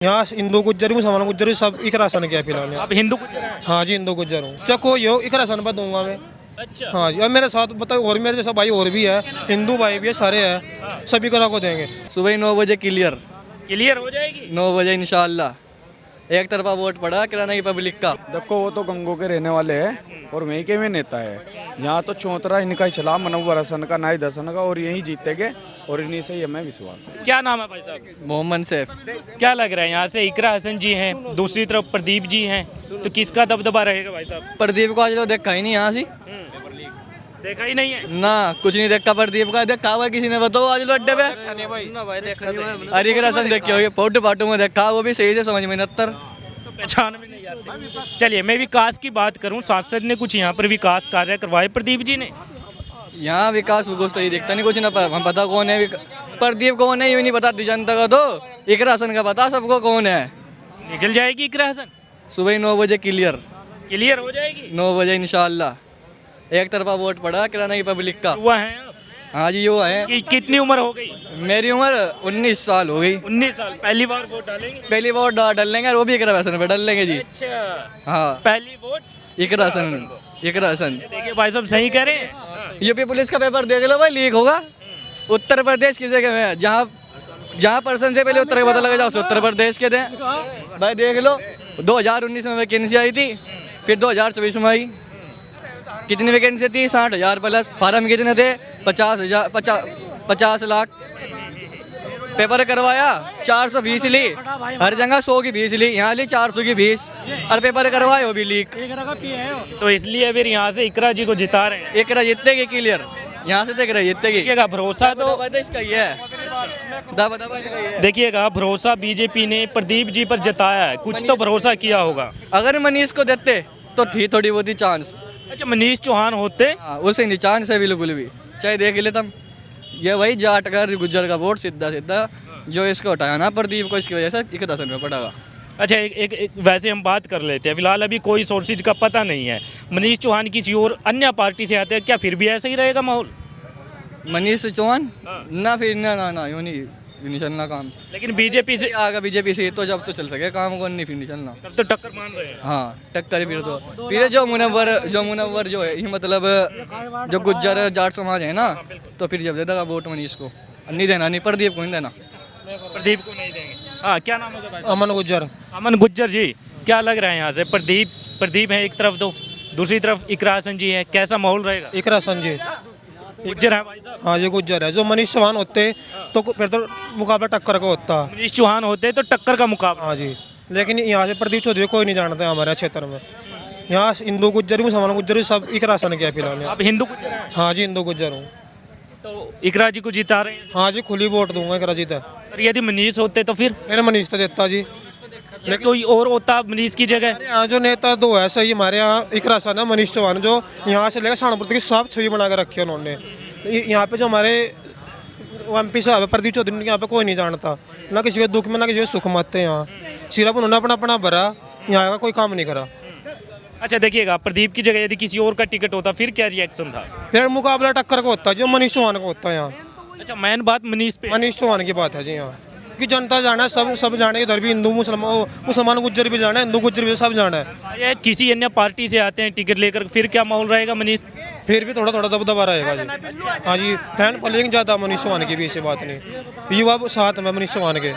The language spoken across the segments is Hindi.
यहाँ हिंदू गुज्जर मुसलमान गुज्जर सब एक राशन किया फिलहाल यहाँ। आप हिंदू गुज्जर हैं? हाँ जी हिंदू गुज्जर हूँ, चाहे कोई हो एक राशन पर दूंगा मैं। अच्छा। हाँ जी, अब मेरे साथ बताओ और मेरे जैसा भाई और भी है, हिंदू भाई भी है, सारे हैं, सभी को को देंगे। सुबह 9 बजे क्लियर, क्लियर हो जाएगी। 9 बजे इंशाल्लाह। एक तरफा वोट पड़ा किराना की पब्लिक का। देखो वो तो गंगो के रहने वाले हैं और वहीं के में नेता है। यहाँ तो चौतरा इनका ही चला, मनव्वर हसन का, नाई दसन का, और यहीं जीतेंगे और इन्हीं से ही हमें विश्वास है। क्या नाम है भाई साहब? मोहम्मद सैफ। क्या लग रहा है यहाँ से इकरा हसन जी हैं, दूसरी तरफ प्रदीप जी हैं, तो किसका दबदबा रहेगा भाई साहब? प्रदीप को आज लोग देखा ही नहीं यहाँ से देखा ही नहीं है। ना, कुछ नहीं देखा प्रदीप का। देखा हुआ किसी ने बताओ आज लोग अड्डे पे? अरे की रसम देखी होगी, फोटो फाटो में देखा, वो भी सही से समझ में नहीं आता। पहचान में नहीं आती। चलिए मैं विकास की बात करूं, सांसद ने कुछ यहाँ पर विकास कार्य करवाए प्रदीप जी ने? यहाँ विकास विकास तो ये देखता नहीं कुछ ना, पर हम पता कौन है प्रदीप कौन है, यूँ नहीं बताती जनता का। तो एक राशन का पता सबको कौन है। निकल जाएगी इकरा हसन? सुबह 9 बजे क्लियर, क्लियर हो जाएगी। 9 बजे इंशाल्लाह। एक तरफा वोट पड़ा किराना की पब्लिक का। हुआ है आप? हाँ जी वो है। कितनी उम्र हो गई? मेरी उम्र 19 साल हो गई। 19 साल। पहली बार वोट डालेंगे? पहली वोट डाल लेंगे और वो भी इकरा हसन पे डाल लेंगे जी। अच्छा, हाँ पहली वोट इकरा हसन, इकरा हसन। देखिए भाई साहब सही कह रहे हैं। यूपी पुलिस का पेपर देख लो भाई, लीक होगा। उत्तर प्रदेश की जगह में जहाँ पर्सन से पहले उत्तर का पता लगा जाओ उत्तर प्रदेश के थे भाई। देख लो 2019 में वैकेंसी आई थी, फिर 2024 में आई। कितनी वैकेंसी थी? 60,000 प्लस। फार्म कितने थे? 50 लाख। पेपर करवाया 420 ली, हर जगह 100 की फीस ली, यहाँ ली 400 की फीस, और पेपर करवाए वो भी लीक। तो इसलिए फिर यहाँ से इकरा जी को जिता रहे हैं। एक जीतेगी क्लियर, यहाँ से देख रहे जीतेगी। देखिएगा भरोसा तो इसका ही है। देखिएगा भरोसा बीजेपी ने प्रदीप जी पर जताया है, कुछ तो भरोसा किया होगा। अगर मनीष को देते तो थी थोड़ी बहुत ही चांस। अच्छा, मनीष चौहान होते? उसे नहीं चांस है बिल्कुल भी। चाहे देख लेता हम, ये वही जाट का गुज्जर का वोट सीधा सीधा जो इसको हटाया ना प्रदीप को, इसकी वजह से 1 में पड़ेगा। अच्छा एक वैसे हम बात कर लेते हैं, फिलहाल अभी कोई सोर्सेज का पता नहीं है। मनीष चौहान किसी और अन्य पार्टी से आते हैं क्या, फिर भी ऐसा ही रहेगा माहौल? मनीष चौहान ना, फिर ना यूँ नहीं चलना काम। लेकिन बीजेपी से आगे बीजेपी से तो जब तो चल सके काम, को नहीं फिर नहीं चलना। तब तो टक्कर मान रहे हैं। हाँ टक्कर फिर तो फिर जो मुनव्वर जो है, ये मतलब जो गुज्जर जाट समाज है ना, तो फिर जब दे देगा वोट मनीष को। नहीं देना, नहीं प्रदीप को नहीं देना। प्रदीप को नहीं देंगे। हाँ क्या नाम होगा भाई? अमन गुज्जर। अमन गुज्जर जी, क्या लग रहा है यहाँ से? प्रदीप है एक तरफ, दो दूसरी तरफ इकरा हसन जी है, कैसा माहौल रहेगा? एक राशन जी। गुज्जर है भाई साहब? हाँ जी गुज्जर है। जो मनीष चौहान होते तो फिर तो मुकाबला टक्कर का होता। मनीष चौहान होते तो टक्कर का मुकाबला। हाँ जी, लेकिन यहाँ से प्रदीप चौधरी कोई नहीं जानता है हमारे क्षेत्र में। यहाँ हिंदू गुज्जर मुसलमान गुज्जर सब एक राशन किया फिलहाल यहाँ। आप हिंदू गुज्जर हैं? हाँ जी हिंदू गुज्जर हूँ। तो इकरा जी को जिता रहे हैं? हाँ जी खुली वोट दूंगा एक जीता। और यदि मनीष होते तो फिर? मेरे मनीष तो देता जी। लेकिन कोई और होता मनीष की जगह? यहाँ जो नेता दो है सही, हमारे यहाँ एक राशन है मनीष चौहान, जो यहाँ से लेकर सहारनपुर तक की सब छवि बना कर रखी है उन्होंने। यहाँ पे जो हमारे MP साहब है प्रदीप चौधरी, यहाँ पे कोई नहीं जानता, ना किसी के दुख में ना किसी के सुख में आते हैं। यहाँ सिर्फ उन्होंने अपना अपना भरा, यहाँ का कोई काम नहीं करा। अच्छा देखिएगा, प्रदीप की जगह यदि किसी और का टिकट होता फिर क्या रिएक्शन था? फिर मुकाबला टक्कर का होता है जो मनीष चौहान का होता है यहाँ। अच्छा मेन बात मनीष पे? मनीष चौहान की बात है जी यहाँ कि जनता जाना है, सब जाने, इधर भी हिंदू मुसलमान गुज्जर भी जाना है, हिंदू गुज्जर भी सब जाना है। ये किसी अन्य पार्टी से आते हैं टिकट लेकर, फिर क्या माहौल रहेगा मनीष? फिर भी थोड़ा थोड़ा दबदबा रहेगा जी। हाँ जी फैन फॉलोइंग ज़्यादा मनीष चौहान की भी, ऐसी बात नहीं। युवा साथ में मनीष चौहान के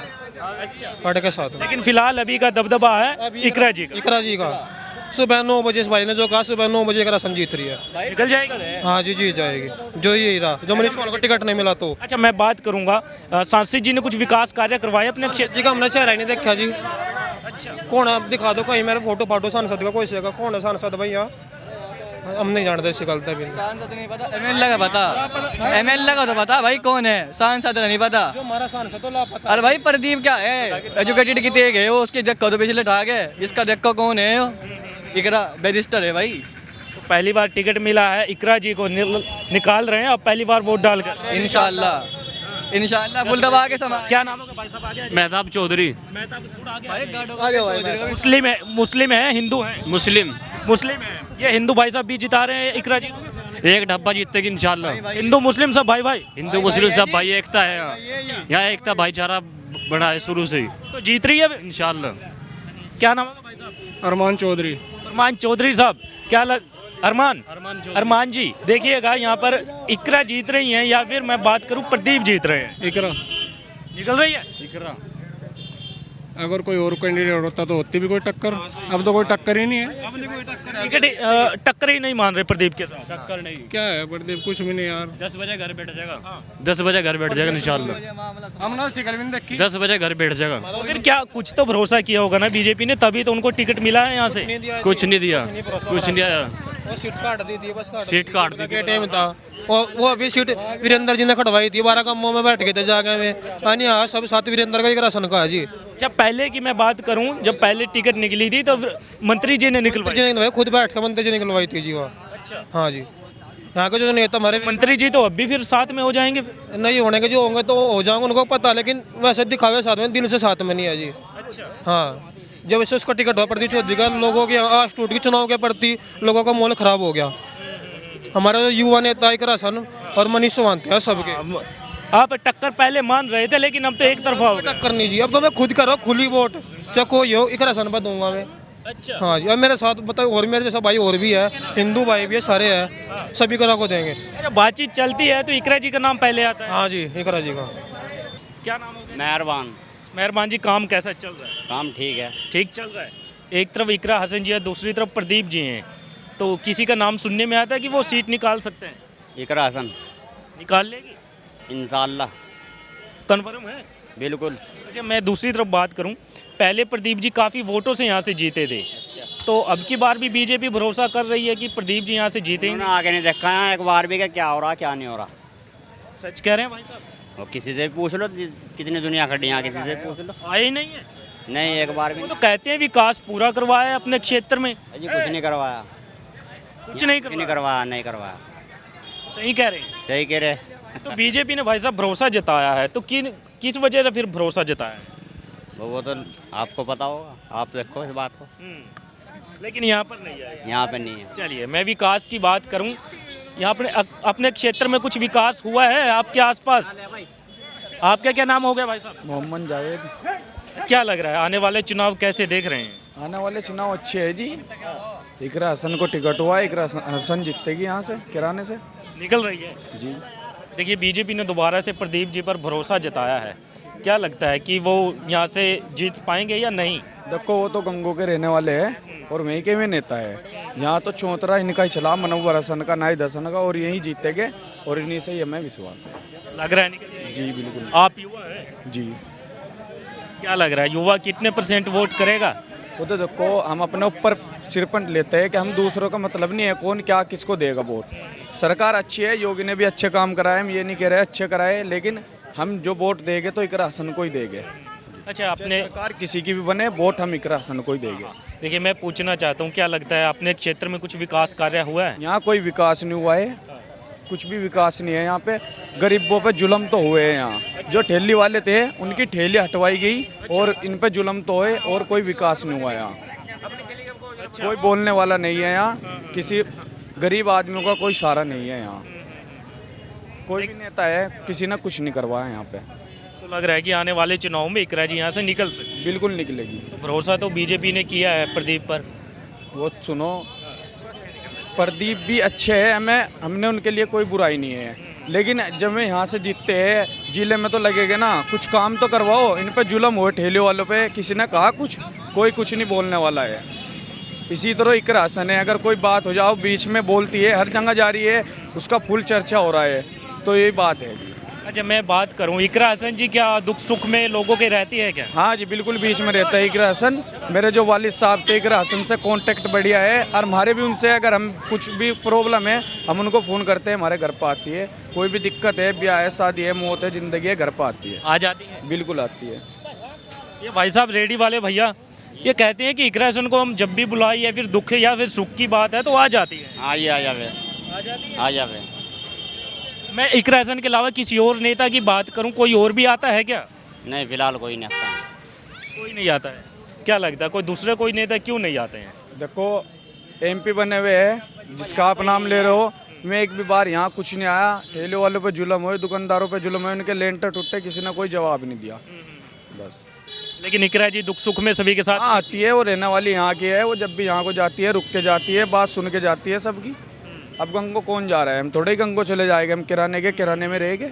पार्टी के साथ में। लेकिन फिलहाल अभी का दबदबा है इकरा जी का। इकरा जी का सुबह 9 बजे इस भाई ने जो कहा, सुबह 9 बजे इकरा संजीत रही है, निकल जाएगी। हाँ जी जीत जाएगी। जो ये रहा जो मनीष चौहान को टिकट नहीं मिला तो। अच्छा मैं बात करूंगा, सांसद जी ने कुछ विकास कार्य करवाए अपने क्षेत्र? जी का हमने चेहरा ही नहीं देखा जी। अच्छा कौन है आप दिखा दो कहीं, मेरे फोटो फाटो सांसद का कोई से का, कौन है सांसद भैया? हम नहीं जानते इससे गलत है। सांसद नहीं पता, MLA का पता, MLA का तो पता भाई कौन है, सांसद का नहीं पता। जो हमारा सांसद तो लापता। अरे भाई प्रदीप क्या है, एजुकेटेड की तेज है वो, उसकी देखो तो पिछले ठाक है, इसका देखो कौन है वो, इकरा बैरिस्टर है भाई। तो पहली बार टिकट मिला है, इकरा जी को निकाल रहे हैं अब पहली बार वोट डालकर। इंशाल्लाह फुल दबा के समा। क्या नाम होगा भाई साहब? आगे मेहताब चौधरी। मेहताब थोड़ा आगे। मुस्लिम है हिंदू है? मुस्लिम है। ये हिंदू भाई साहब भी जिता रहे हैं इकरा जी को? एक डब्बा जीतेगी इंशाल्लाह। हिंदू मुस्लिम सब भाई भाई? हिंदू मुस्लिम सब भाई, एकता है यहाँ। यहाँ एकता भाईचारा बढ़ा है शुरू से ही तो जीत रही है इंशाल्लाह। क्या नाम है भाई साहब? अरमान चौधरी। अरमान चौधरी साहब, क्या लग अरमान जी, देखिएगा यहाँ पर इकरा जीत रही हैं या फिर मैं बात करूँ प्रदीप जीत रहे हैं? इकरा। निकल रही है इकरा अगर कोई और कैंडिडेट होता तो होती भी कोई टक्कर, अब तो कोई टक्कर ही नहीं है। टिकट टक्कर ही नहीं मान रहे प्रदीप के साथ। टक्कर नहीं। क्या है प्रदीप, कुछ भी नहीं यार। 10 बजे घर बैठ जाएगा, 10 बजे घर बैठ जाएगा इंशाल्लाह। हम ना सिकल भी नहीं देखी। 10 बजे घर बैठ जाएगा। तो फिर क्या कुछ तो भरोसा किया होगा ना बीजेपी ने, तभी तो उनको टिकट मिला है यहाँ से। कुछ नहीं दिया, कुछ नहीं दिया। वो सीट काट दी थी, बस सीट काट दी के टाइम था। वो अभी सीट वीरेंद्र जी ने कटवाई थी, 12 कमों में बैठ गए थे जाके में। यानी हाँ सब साथ वीरेंद्र का एक राशन का है जी। जब पहले की मैं बात करूं, जब पहले टिकट निकली थी तो मंत्री जी ने निकलवाई। जी निकलवाई, खुद बैठ कर मंत्री जी ने निकलवाई थी जी वो। अच्छा, हाँ जी, यहाँ के जो नेता हमारे मंत्री जी तो अब भी फिर साथ में हो जाएंगे। नहीं होने के जो होंगे तो हो जाएंगे, उनको पता है, लेकिन वैसे दिखावे साथ में, दिल से साथ में नहीं है जी। अच्छा, हाँ, जब इससे उसका टिकट हुआ प्रदीप चौधरी का, लोगों की आस टूट गई चुनाव के प्रति, लोगों का माहौल खराब हो गया। हमारा जो युवा नेता एक राशन और मनीष चौहान थे सबके। आप टक्कर पहले मान रहे थे लेकिन अब तो एक तरफा हो गया। टक्कर नहीं जी, अब तो मैं खुद करो खुली वोट, चाहे कोई हो, एक राशन पर दूंगा मैं। अच्छा, हाँ जी, अब मेरे साथ बताओ और मेरे जैसा भाई और भी है, हिंदू भाई भी है, सारे हैं, सभी करा को देंगे। जब बातचीत चलती है तो इकरा जी का नाम पहले आता है। हाँ जी, इकरा जी का। क्या नाम होगा? मेहरबान। मेहरबान जी, काम कैसा चल रहा है? काम ठीक है। ठीक चल रहा है। एक तरफ इकरा हसन जी है, दूसरी तरफ प्रदीप जी हैं, तो किसी का नाम सुनने में आता है कि वो सीट निकाल सकते हैं? इकरा हसन निकाल लेगी इंशाल्लाह। कन्फर्म है? बिल्कुल। अच्छा, मैं दूसरी तरफ बात करूं, पहले प्रदीप जी काफ़ी वोटों से यहाँ से जीते थे, तो अब की बार भी बीजेपी भरोसा कर रही है कि प्रदीप जी यहाँ से जीतेंगे? उन्होंने आगे नहीं देखा है एक बार भी, क्या हो रहा क्या नहीं हो रहा। सच कह रहे हैं भाई साहब? और किसी से भी पूछ लो, कितनी दुनिया खड़ी यहाँ, किसी से पूछ लो। आए ही नहीं है। नहीं, एक बार भी वो नहीं। तो कहते हैं विकास पूरा करवाया है अपने क्षेत्र में, जी कुछ नहीं करवाया, कुछ नहीं नहीं करवाया। करवाया, नहीं करवाया। सही कह रहे हैं। सही कह रहे। तो बीजेपी ने भाई साहब भरोसा जताया है, तो किस वजह से फिर भरोसा जताया है? वो तो आपको पता होगा, आप देखो इस बात को। लेकिन यहाँ पर नहीं है। यहाँ पे नहीं है। चलिए, मैं विकास की बात करूं, यहाँ पर अपने क्षेत्र में कुछ विकास हुआ है आपके आसपास? आपका क्या नाम हो गया भाई साहब? मोहम्मद जावेद। क्या लग रहा है आने वाले चुनाव कैसे देख रहे हैं? आने वाले चुनाव अच्छे है जी। इकरा हसन को टिकट हुआ है, इकरा हसन जीतेगी यहाँ से किराने से निकल रही है जी। देखिए, बीजेपी ने दोबारा से प्रदीप जी पर भरोसा जताया है, क्या लगता है कि वो यहाँ से जीत पाएंगे या नहीं? देखो वो तो गंगो के रहने वाले हैं और वहीं के भी नेता है। यहाँ तो चौतरा इनका ही चला, मनोवर हसन का, नाहिद हसन का, और यहीं जीतेंगे और इन्हीं से ही हमें विश्वास है। लग रहा है निकल जाएंगे? जी बिल्कुल। आप युवा है, जी, क्या लग रहा है युवा कितने % वोट करेगा? वो तो देखो हम अपने ऊपर सिरपंट लेते हैं कि हम दूसरों का मतलब नहीं है कौन क्या किसको देगा वोट। सरकार अच्छी है, योगी ने भी अच्छे काम कराए, हम ये नहीं कह रहे अच्छे कराए, लेकिन हम जो वोट देंगे तो इकरा हसन को ही देंगे। अच्छा, आपने सरकार किसी की भी बने, वोट हम इकरा हसन को ही देंगे। देखिए, मैं पूछना चाहता हूँ, क्या लगता है अपने क्षेत्र में कुछ विकास कार्य हुआ है? यहाँ कोई विकास नहीं हुआ है, कुछ भी विकास नहीं है यहाँ पे। गरीबों पे जुल्म तो हुए हैं यहाँ, जो ठेली वाले थे उनकी ठेली हटवाई गई और इन पे जुल्म तो हुए और कोई विकास नहीं हुआ यहाँ। कोई बोलने वाला नहीं है यहाँ, किसी गरीब आदमियों का कोई सहारा नहीं है यहाँ। कोई भी नेता है, किसी ने कुछ नहीं करवाया यहाँ पे। तो लग रहा है कि आने वाले चुनाव में इकरा जी यहाँ से निकल सकते। बिल्कुल निकलेगी। भरोसा तो बीजेपी ने किया है प्रदीप पर। वो सुनो, प्रदीप भी अच्छे हैं, हमने उनके लिए कोई बुराई नहीं है, लेकिन जब वे यहाँ से जीतते हैं जिले में तो लगेगा ना कुछ काम तो करवाओ। इन पे जुल्म हुए ठेले वालों पे, किसी ने कहा कुछ? कोई कुछ नहीं बोलने वाला है। इसी तरह इकरा हसन है, अगर कोई बात हो जाओ बीच में बोलती है, हर जगह जा रही है, उसका फुल चर्चा हो रहा है, तो यही बात है। अच्छा, मैं बात करूं, इकरा हसन जी क्या दुख सुख में लोगों के रहती है क्या? हाँ जी, बिल्कुल बीच में रहता है इकरा हसन। मेरे जो वालिद साहब थे, इकरा हसन से कांटेक्ट बढ़िया है, और हमारे भी उनसे अगर हम कुछ भी प्रॉब्लम है हम उनको फ़ोन करते हैं, हमारे घर पर आती है। कोई भी दिक्कत है, ब्याह है, शादी है, मौत है, ज़िंदगी है, घर पर आती है। आ जाती है? बिल्कुल आती है। ये भाई साहब रेडी वाले भैया ये कहते हैं कि इकरा हसन को हम जब भी बुलाए या फिर दुख या फिर सुख की बात है तो आ जाती है। आइए, आ जावे, आ जाती है। आ जावे। मैं इकरा हसन के अलावा किसी और नेता की बात करूं, कोई और भी आता है क्या? नहीं, फिलहाल कोई नहीं आता। कोई नहीं आता है। क्या लगता है कोई दूसरे कोई नेता क्यों नहीं आते हैं? देखो MP बने हुए हैं, जिसका आप नाम ले रहे हो, मैं एक भी बार यहाँ कुछ नहीं आया। ठेले वालों पे जुल्म हुए, दुकानदारों पे जुल्म हुए, उनके लेंटर टूटे, किसी ने कोई जवाब नहीं दिया। बस। लेकिन इकरा जी दुख सुख में सभी के साथ हाँ आती है, वो रहने वाली यहाँ की है, वो जब भी यहाँ को जाती है रुक के जाती है, बात सुन के जाती है सबकी। अब गंगो कौन जा रहा है, हम थोड़े ही गंगो चले जाएंगे, हम किराने के किराने में रहेंगे।